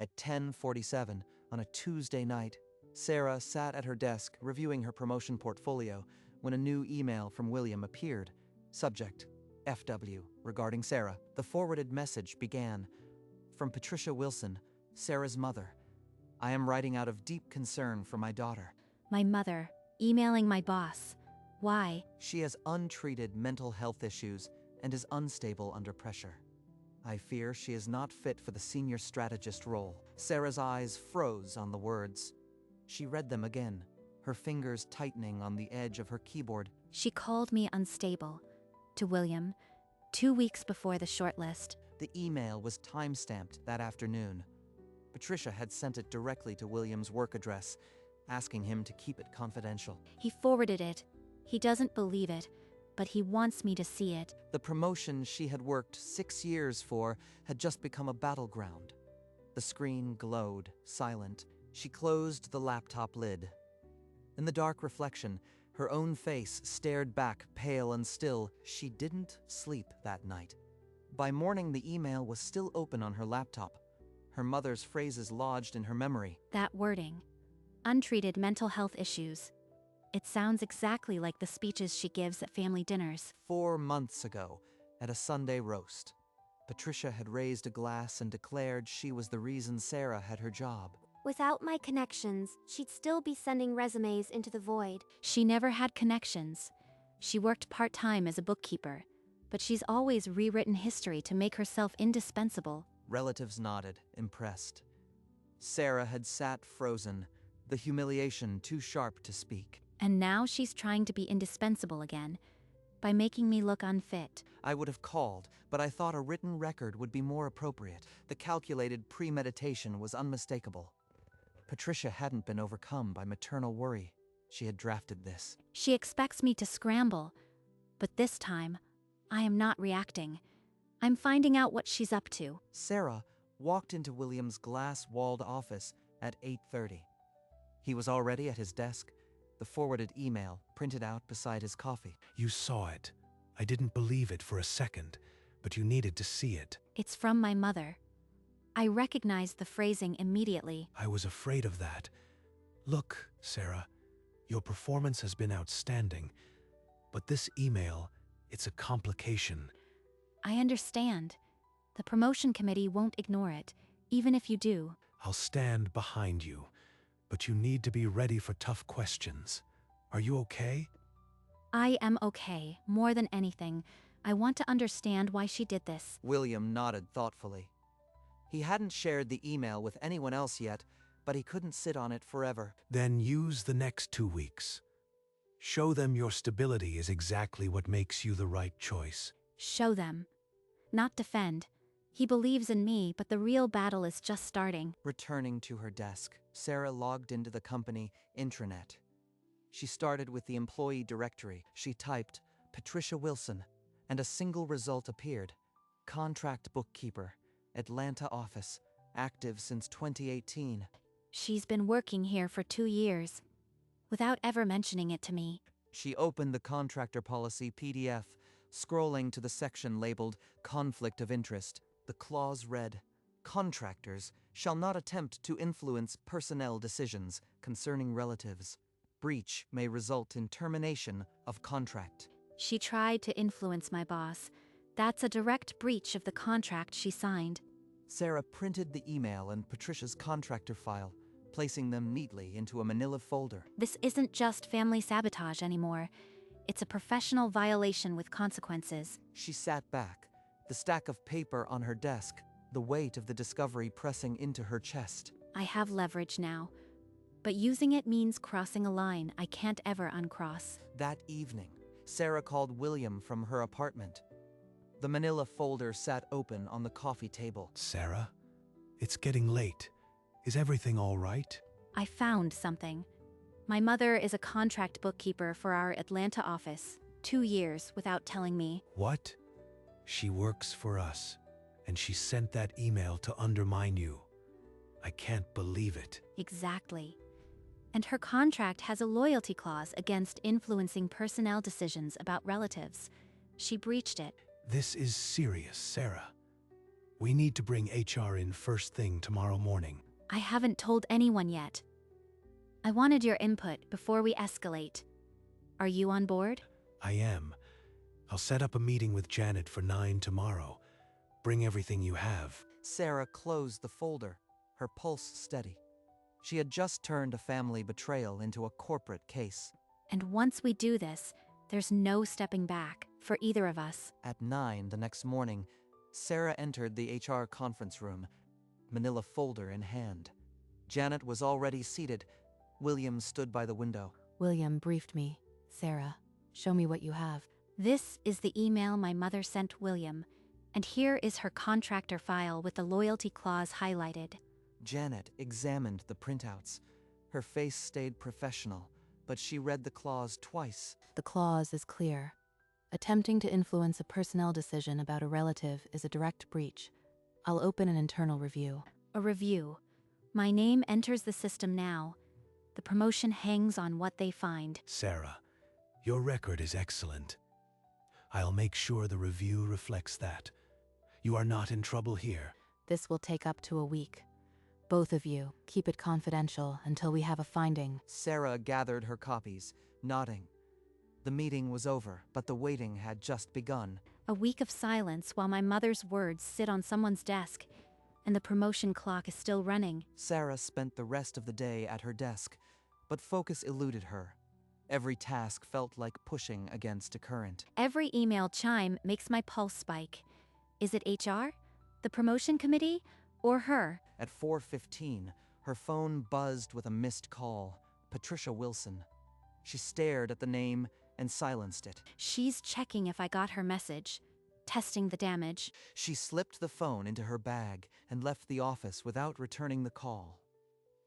At 10:47 on a Tuesday night, Sarah sat at her desk reviewing her promotion portfolio when a new email from William appeared. Subject: FW, regarding Sarah. The forwarded message began, "From Patricia Wilson, Sarah's mother. I am writing out of deep concern for my daughter. My mother, emailing my boss. Why? She has untreated mental health issues and is unstable under pressure. I fear she is not fit for the senior strategist role." Sarah's eyes froze on the words. She read them again, her fingers tightening on the edge of her keyboard. She called me unstable. To William, 2 weeks before the shortlist. The email was time-stamped that afternoon. Patricia had sent it directly to William's work address, asking him to keep it confidential. He forwarded it. He doesn't believe it, but he wants me to see it. The promotion she had worked 6 years for had just become a battleground. The screen glowed, silent. She closed the laptop lid. In the dark reflection, her own face stared back, pale and still. She didn't sleep that night. By morning, the email was still open on her laptop, her mother's phrases lodged in her memory. That wording. Untreated mental health issues. It sounds exactly like the speeches she gives at family dinners. 4 months ago, at a Sunday roast, Patricia had raised a glass and declared she was the reason Sarah had her job. Without my connections, she'd still be sending resumes into the void. She never had connections. She worked part-time as a bookkeeper, but she's always rewritten history to make herself indispensable. Relatives nodded, impressed. Sarah had sat frozen, the humiliation too sharp to speak. And now she's trying to be indispensable again, by making me look unfit. I would have called, but I thought a written record would be more appropriate. The calculated premeditation was unmistakable. Patricia hadn't been overcome by maternal worry. She had drafted this. She expects me to scramble, but this time, I am not reacting. I'm finding out what she's up to. Sarah walked into William's glass-walled office at 8:30. He was already at his desk, the forwarded email printed out beside his coffee. You saw it. I didn't believe it for a second, but you needed to see it. It's from my mother. I recognized the phrasing immediately. I was afraid of that. Look, Sarah, your performance has been outstanding, but this email, it's a complication. I understand. The promotion committee won't ignore it, even if you do. I'll stand behind you, but you need to be ready for tough questions. Are you okay? I am okay, more than anything. I want to understand why she did this. William nodded thoughtfully. He hadn't shared the email with anyone else yet, but he couldn't sit on it forever. Then use the next 2 weeks. Show them your stability is exactly what makes you the right choice. Show them. Not defend. He believes in me, but the real battle is just starting. Returning to her desk, Sarah logged into the company intranet. She started with the employee directory. She typed Patricia Wilson, and a single result appeared. Contract bookkeeper, Atlanta office, active since 2018. She's been working here for 2 years, without ever mentioning it to me. She opened the contractor policy PDF, scrolling to the section labeled Conflict of Interest. The clause read, "Contractors shall not attempt to influence personnel decisions concerning relatives. Breach may result in termination of contract." She tried to influence my boss. That's a direct breach of the contract she signed. Sarah printed the email and Patricia's contractor file, placing them neatly into a manila folder. This isn't just family sabotage anymore. It's a professional violation with consequences. She sat back, the stack of paper on her desk, the weight of the discovery pressing into her chest. I have leverage now, but using it means crossing a line I can't ever uncross. That evening, Sarah called William from her apartment. The manila folder sat open on the coffee table. Sarah, it's getting late. Is everything all right? I found something. My mother is a contract bookkeeper for our Atlanta office, 2 years without telling me. What? She works for us, and she sent that email to undermine you. I can't believe it. Exactly. And her contract has a loyalty clause against influencing personnel decisions about relatives. She breached it. This is serious, Sarah. We need to bring HR in first thing tomorrow morning. I haven't told anyone yet. I wanted your input before we escalate. Are you on board? I am. I'll set up a meeting with Janet for 9 tomorrow. Bring everything you have. Sarah closed the folder, her pulse steady. She had just turned a family betrayal into a corporate case. And once we do this, there's no stepping back for either of us. At 9 the next morning, Sarah entered the HR conference room, manila folder in hand. Janet was already seated. William stood by the window. William briefed me. Sarah, show me what you have. This is the email my mother sent William, and here is her contractor file with the loyalty clause highlighted. Janet examined the printouts. Her face stayed professional, but she read the clause twice. The clause is clear. Attempting to influence a personnel decision about a relative is a direct breach. I'll open an internal review. A review. My name enters the system now. The promotion hangs on what they find. Sarah, your record is excellent. I'll make sure the review reflects that. You are not in trouble here. This will take up to a week. Both of you, keep it confidential until we have a finding. Sarah gathered her copies, nodding. The meeting was over, but the waiting had just begun. A week of silence while my mother's words sit on someone's desk, and the promotion clock is still running. Sarah spent the rest of the day at her desk, but focus eluded her. Every task felt like pushing against a current. Every email chime makes my pulse spike. Is it HR? The promotion committee? Or her? At 4:15, her phone buzzed with a missed call. Patricia Wilson. She stared at the name and silenced it. She's checking if I got her message, testing the damage. She slipped the phone into her bag and left the office without returning the call.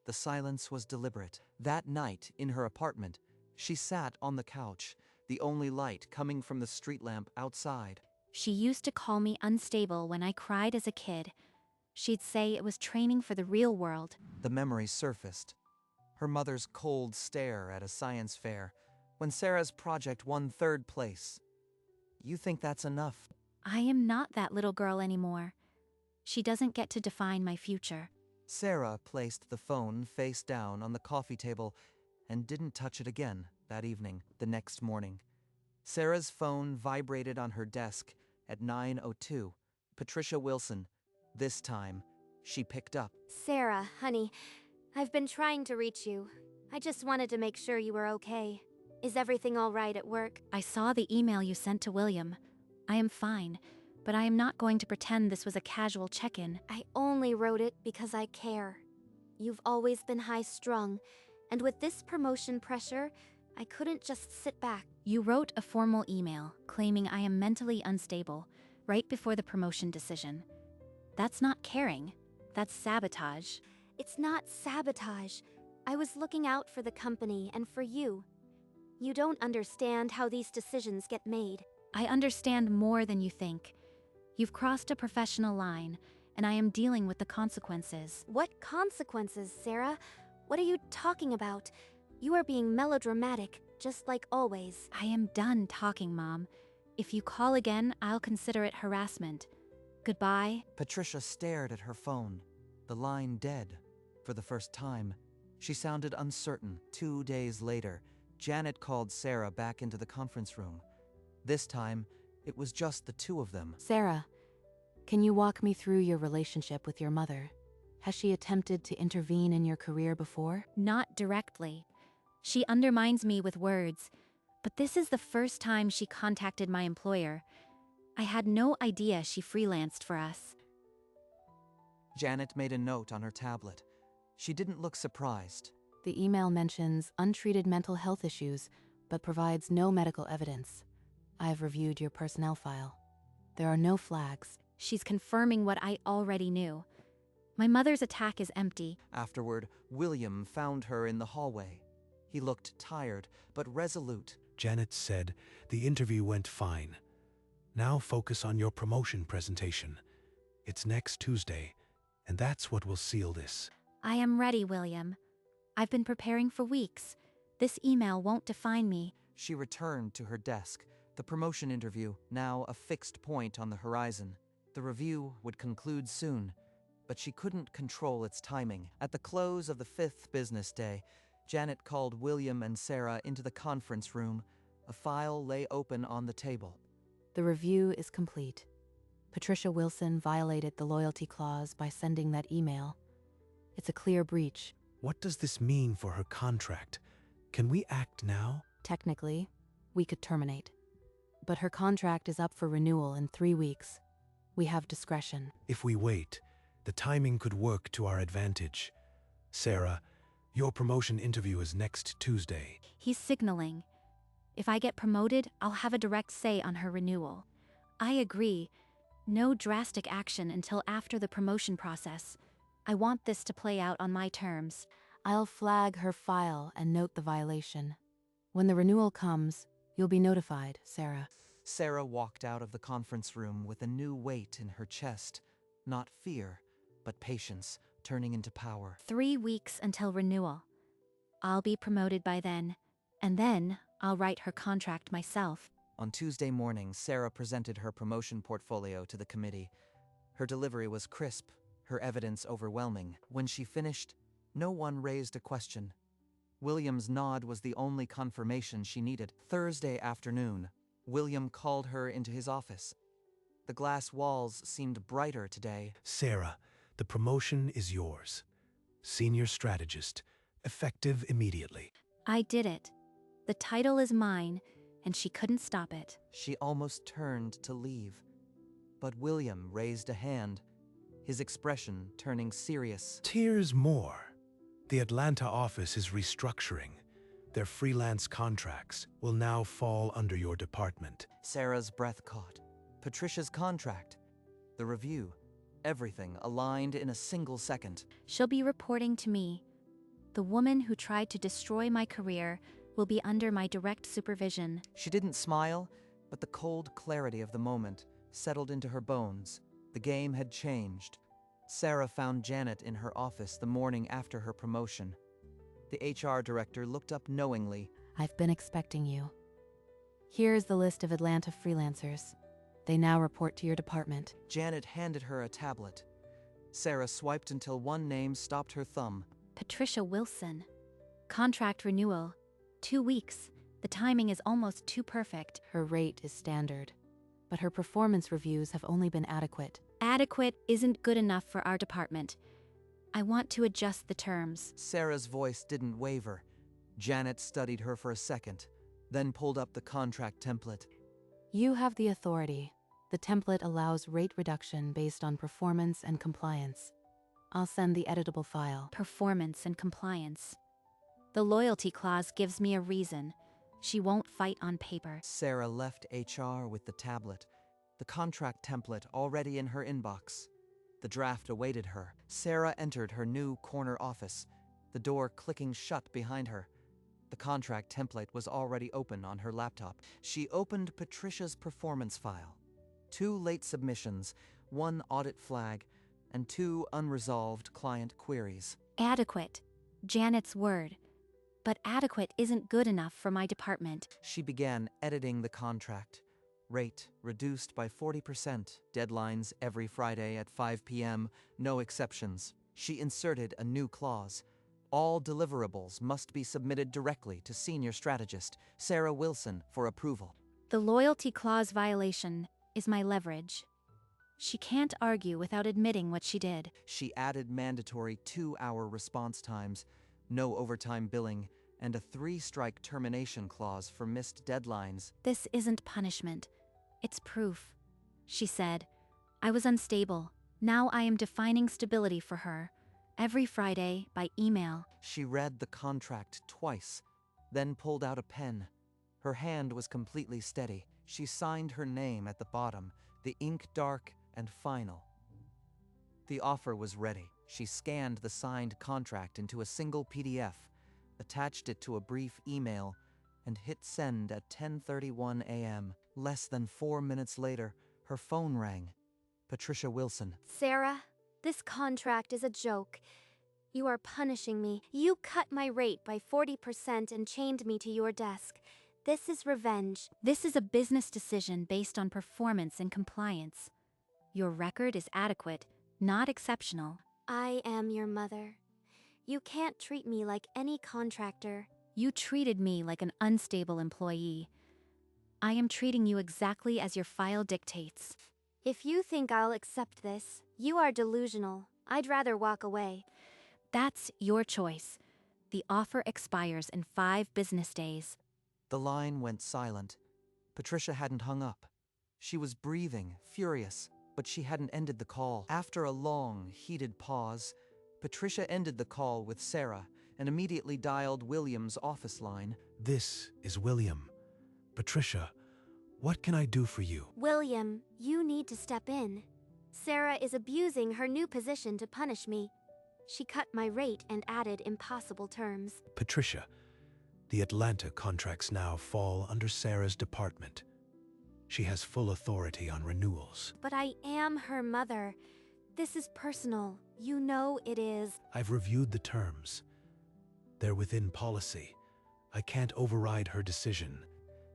The silence was deliberate. That night, in her apartment, she sat on the couch, the only light coming from the street lamp outside. She used to call me unstable when I cried as a kid. She'd say it was training for the real world. The memory surfaced. Her mother's cold stare at a science fair when Sarah's project won 3rd place. You think that's enough? I am not that little girl anymore. She doesn't get to define my future. Sarah placed the phone face down on the coffee table and didn't touch it again that evening. The next morning, Sarah's phone vibrated on her desk at 9:02. Patricia Wilson. This time, she picked up. Sarah, honey, I've been trying to reach you. I just wanted to make sure you were okay. Is everything all right at work? I saw the email you sent to William. I am fine, but I am not going to pretend this was a casual check-in. I only wrote it because I care. You've always been high-strung, and with this promotion pressure, I couldn't just sit back. You wrote a formal email claiming I am mentally unstable right before the promotion decision. That's not caring. That's sabotage. It's not sabotage. I was looking out for the company and for you. You don't understand how these decisions get made. I understand more than you think. You've crossed a professional line, and I am dealing with the consequences. What consequences, Sarah? What are you talking about? You are being melodramatic, just like always. I am done talking, Mom. If you call again, I'll consider it harassment. Goodbye. Patricia stared at her phone, the line dead. For the first time, she sounded uncertain. 2 days later, Janet called Sarah back into the conference room. This time, it was just the two of them. Sarah, can you walk me through your relationship with your mother? Has she attempted to intervene in your career before? Not directly. She undermines me with words, but this is the first time she contacted my employer. I had no idea she freelanced for us. Janet made a note on her tablet. She didn't look surprised. The email mentions untreated mental health issues, but provides no medical evidence. I've reviewed your personnel file. There are no flags. She's confirming what I already knew. My mother's attack is empty. Afterward, William found her in the hallway. He looked tired, but resolute. Janet said the interview went fine. Now focus on your promotion presentation. It's next Tuesday, and that's what will seal this. I am ready, William. I've been preparing for weeks. This email won't define me. She returned to her desk, the promotion interview now a fixed point on the horizon. The review would conclude soon, but she couldn't control its timing. At the close of the 5th business day, Janet called William and Sarah into the conference room. A file lay open on the table. The review is complete. Patricia Wilson violated the loyalty clause by sending that email. It's a clear breach. What does this mean for her contract? Can we act now? Technically, we could terminate. But her contract is up for renewal in 3 weeks. We have discretion. If we wait, the timing could work to our advantage. Sarah, your promotion interview is next Tuesday. He's signaling. If I get promoted, I'll have a direct say on her renewal. I agree. No drastic action until after the promotion process. I want this to play out on my terms. I'll flag her file and note the violation. When the renewal comes, you'll be notified, Sarah. Sarah walked out of the conference room with a new weight in her chest. Not fear, but patience, turning into power. 3 weeks until renewal. I'll be promoted by then, and then I'll write her contract myself. On Tuesday morning, Sarah presented her promotion portfolio to the committee. Her delivery was crisp, her evidence overwhelming. When she finished, no one raised a question. William's nod was the only confirmation she needed. Thursday afternoon, William called her into his office. The glass walls seemed brighter today. Sarah, the promotion is yours. Senior strategist, effective immediately. I did it. The title is mine, and she couldn't stop it. She almost turned to leave. But William raised a hand, his expression turning serious. Tears more. The Atlanta office is restructuring. Their freelance contracts will now fall under your department. Sarah's breath caught. Patricia's contract, the review, everything aligned in a single second. She'll be reporting to me. The woman who tried to destroy my career will be under my direct supervision. She didn't smile, but the cold clarity of the moment settled into her bones. The game had changed. Sarah found Janet in her office the morning after her promotion. The HR director looked up knowingly. I've been expecting you. Here's the list of Atlanta freelancers. They now report to your department. Janet handed her a tablet. Sarah swiped until one name stopped her thumb. Patricia Wilson. Contract renewal. 2 weeks. The timing is almost too perfect. Her rate is standard, but her performance reviews have only been adequate. Adequate isn't good enough for our department. I want to adjust the terms. Sarah's voice didn't waver. Janet studied her for a second, then pulled up the contract template. You have the authority. The template allows rate reduction based on performance and compliance. I'll send the editable file. Performance and compliance. The loyalty clause gives me a reason. She won't fight on paper. Sarah left HR with the tablet, the contract template already in her inbox. The draft awaited her. Sarah entered her new corner office, the door clicking shut behind her. The contract template was already open on her laptop. She opened Patricia's performance file. 2 late submissions, 1 audit flag, and 2 unresolved client queries. Adequate. Janet's word. But adequate isn't good enough for my department. She began editing the contract. Rate reduced by 40%. Deadlines every Friday at 5 p.m., no exceptions. She inserted a new clause. All deliverables must be submitted directly to Senior Strategist Sarah Wilson for approval. The loyalty clause violation is my leverage. She can't argue without admitting what she did. She added mandatory 2-hour response times, no overtime billing, and a 3-strike termination clause for missed deadlines. This isn't punishment. It's proof. She said, I was unstable. Now I am defining stability for her. Every Friday, by email. She read the contract twice, then pulled out a pen. Her hand was completely steady. She signed her name at the bottom, the ink dark and final. The offer was ready. She scanned the signed contract into a single PDF, attached it to a brief email, and hit send at 10:31 a.m. Less than 4 minutes later, her phone rang. Patricia Wilson. Sarah, this contract is a joke. You are punishing me. You cut my rate by 40% and chained me to your desk. This is revenge. This is a business decision based on performance and compliance. Your record is adequate, not exceptional. I am your mother. You can't treat me like any contractor. You treated me like an unstable employee. I am treating you exactly as your file dictates. If you think I'll accept this, you are delusional. I'd rather walk away. That's your choice. The offer expires in 5 business days. The line went silent. Patricia hadn't hung up. She was breathing, furious, but she hadn't ended the call. After a long, heated pause, Patricia ended the call with Sarah and immediately dialed William's office line. This is William. Patricia, what can I do for you? William, you need to step in. Sarah is abusing her new position to punish me. She cut my rate and added impossible terms. Patricia, the Atlanta contracts now fall under Sarah's department. She has full authority on renewals. But I am her mother. This is personal. You know it is. I've reviewed the terms. They're within policy. I can't override her decision.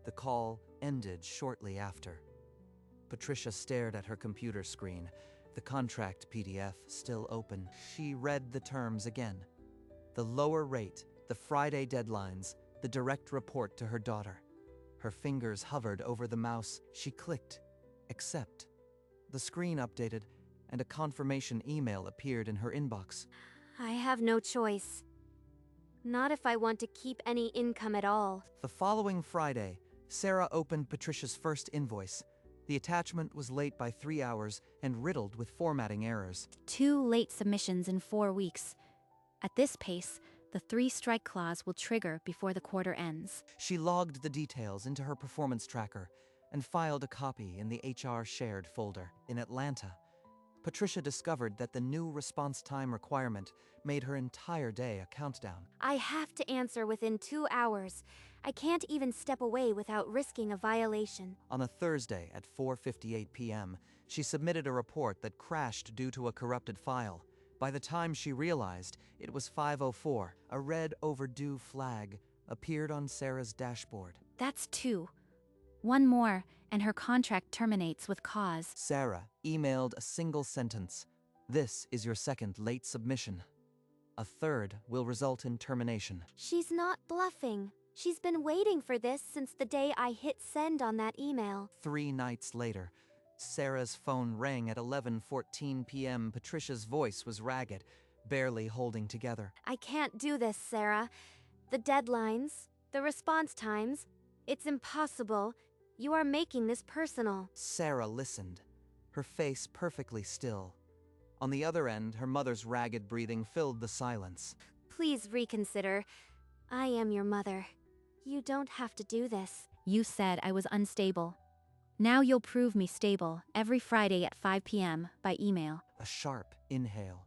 The call ended shortly after. Patricia stared at her computer screen, the contract PDF still open. She read the terms again. The lower rate, the Friday deadlines, the direct report to her daughter. Her fingers hovered over the mouse. She clicked, accept. The screen updated, and a confirmation email appeared in her inbox. I have no choice. Not if I want to keep any income at all. The following Friday, Sarah opened Patricia's first invoice. The attachment was late by 3 hours and riddled with formatting errors. 2 late submissions in 4 weeks. At this pace, the 3-strike clause will trigger before the quarter ends. She logged the details into her performance tracker and filed a copy in the HR shared folder. In Atlanta, Patricia discovered that the new response time requirement made her entire day a countdown. I have to answer within 2 hours. I can't even step away without risking a violation. On a Thursday at 4:58 p.m., she submitted a report that crashed due to a corrupted file. By the time she realized it was 5:04, a red overdue flag appeared on Sarah's dashboard. That's 2. 1 more, and her contract terminates with cause. Sarah emailed a single sentence. This is your second late submission. A third will result in termination. She's not bluffing. She's been waiting for this since the day I hit send on that email. 3 nights later, Sarah's phone rang at 11:14 p.m. Patricia's voice was ragged, barely holding together. I can't do this, Sarah. The deadlines, the response times, it's impossible. You are making this personal. Sarah listened, her face perfectly still. On the other end, her mother's ragged breathing filled the silence. Please reconsider. I am your mother. You don't have to do this. You said I was unstable. Now you'll prove me stable every Friday at 5 p.m. by email. A sharp inhale.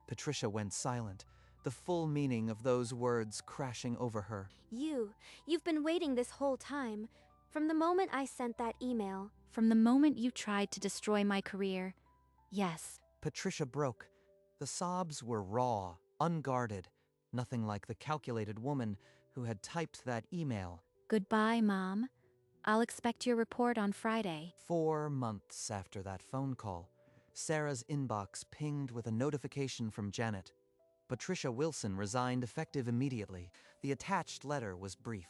Patricia went silent, the full meaning of those words crashing over her. You've been waiting this whole time. From the moment I sent that email. From the moment you tried to destroy my career. Yes. Patricia broke. The sobs were raw, unguarded, nothing like the calculated woman who had typed that email. Goodbye, Mom. I'll expect your report on Friday. 4 months after that phone call, Sarah's inbox pinged with a notification from Janet. Patricia Wilson resigned effective immediately. The attached letter was brief.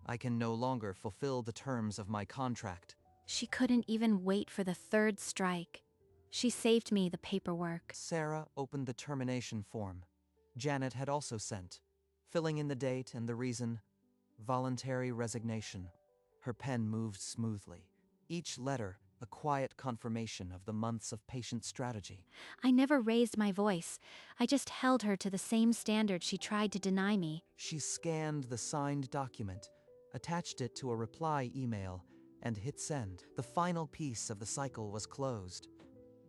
I can no longer fulfill the terms of my contract. She couldn't even wait for the 3rd strike. She saved me the paperwork. Sarah opened the termination form. Janet had also sent, filling in the date and the reason, voluntary resignation. Her pen moved smoothly. Each letter a quiet confirmation of the months of patient strategy. I never raised my voice. I just held her to the same standard she tried to deny me. She scanned the signed document, attached it to a reply email, and hit send. The final piece of the cycle was closed.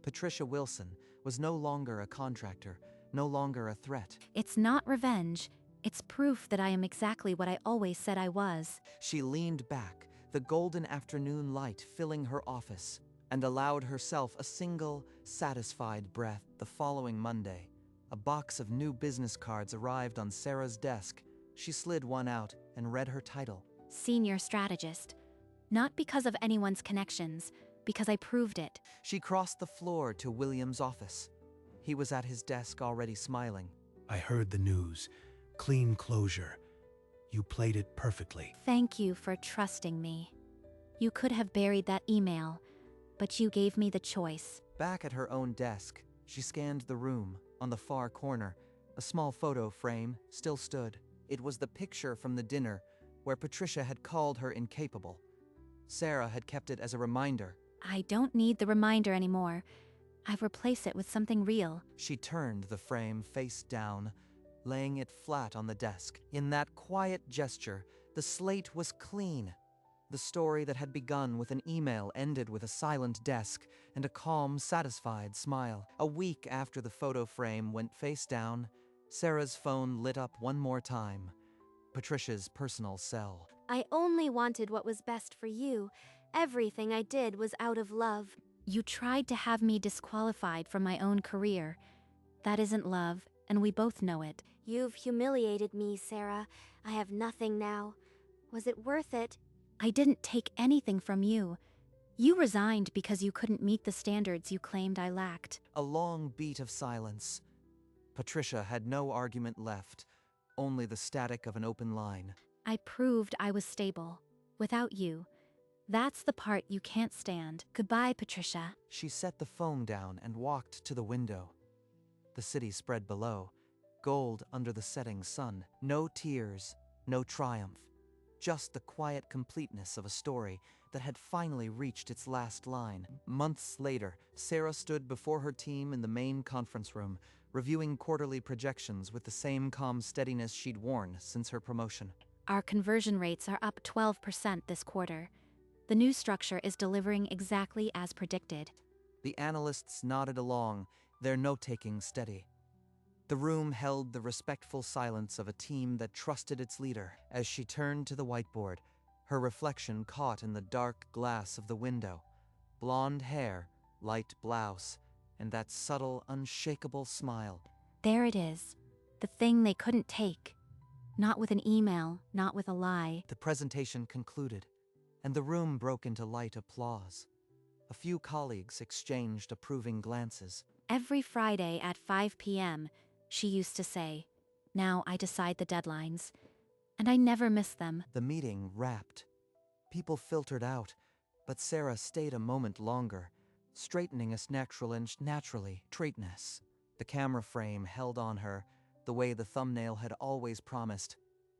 Patricia Wilson was no longer a contractor, no longer a threat. It's not revenge. It's proof that I am exactly what I always said I was. She leaned back, the golden afternoon light filling her office, and allowed herself a single, satisfied breath. The following Monday, a box of new business cards arrived on Sarah's desk. She slid one out and read her title. Senior strategist. Not because of anyone's connections, because I proved it. She crossed the floor to William's office. He was at his desk already smiling. I heard the news. Clean closure. You played it perfectly. Thank you for trusting me. You could have buried that email, but you gave me the choice. Back at her own desk, she scanned the room. On the far corner, a small photo frame still stood. It was the picture from the dinner where Patricia had called her incapable. Sarah had kept it as a reminder. I don't need the reminder anymore. I've replaced it with something real. She turned the frame face down, laying it flat on the desk. In that quiet gesture, the slate was clean. The story that had begun with an email ended with a silent desk and a calm, satisfied smile. A week after the photo frame went face down, Sarah's phone lit up one more time. Patricia's personal cell. I only wanted what was best for you. Everything I did was out of love. You tried to have me disqualified from my own career. That isn't love, and we both know it. You've humiliated me, Sarah. I have nothing now. Was it worth it? I didn't take anything from you. You resigned because you couldn't meet the standards you claimed I lacked. A long beat of silence. Patricia had no argument left, only the static of an open line. I proved I was stable. Without you. That's the part you can't stand. Goodbye, Patricia. She set the phone down and walked to the window. The city spread below, gold under the setting sun. No tears, no triumph. Just the quiet completeness of a story that had finally reached its last line. Months later, Sarah stood before her team in the main conference room, reviewing quarterly projections with the same calm steadiness she'd worn since her promotion. Our conversion rates are up 12% this quarter. The new structure is delivering exactly as predicted. The analysts nodded along, their note-taking steady. The room held the respectful silence of a team that trusted its leader. As she turned to the whiteboard, her reflection caught in the dark glass of the window. Blonde hair, light blouse, and that subtle, unshakable smile. There it is. The thing they couldn't take. Not with an email, not with a lie. The presentation concluded, and the room broke into light applause. A few colleagues exchanged approving glances. Every Friday at 5 p.m., she used to say, "Now I decide the deadlines." And I never miss them. The meeting wrapped. People filtered out, but Sarah stayed a moment longer, straightening us naturally straightness. The camera frame held on her, the way the thumbnail had always promised.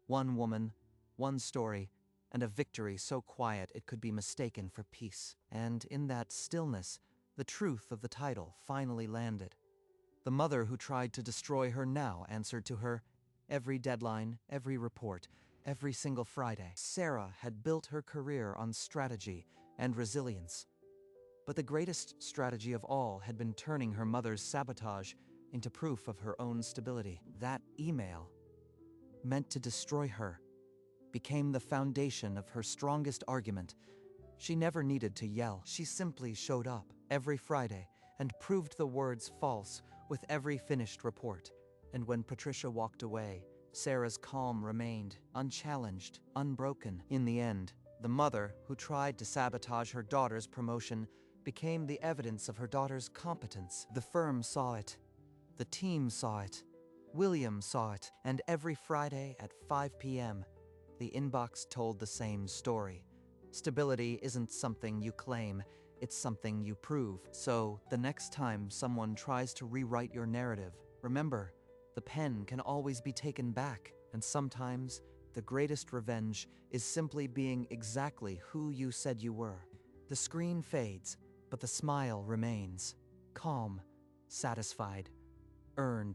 One woman, one story, and a victory so quiet it could be mistaken for peace. And in that stillness, the truth of the title finally landed. The mother who tried to destroy her now answered to her. Every deadline, every report, every single Friday. Sarah had built her career on strategy and resilience. But the greatest strategy of all had been turning her mother's sabotage into proof of her own stability. That email, meant to destroy her, became the foundation of her strongest argument. She never needed to yell. She simply showed up every Friday and proved the words false with every finished report. And when Patricia walked away, Sarah's calm remained, unchallenged, unbroken. In the end, the mother who tried to sabotage her daughter's promotion became the evidence of her daughter's competence. The firm saw it. The team saw it. William saw it. And every Friday at 5 p.m., the inbox told the same story. Stability isn't something you claim, it's something you prove. So, the next time someone tries to rewrite your narrative, remember, the pen can always be taken back. And sometimes, the greatest revenge is simply being exactly who you said you were. The screen fades, but the smile remains. Calm, satisfied, earned.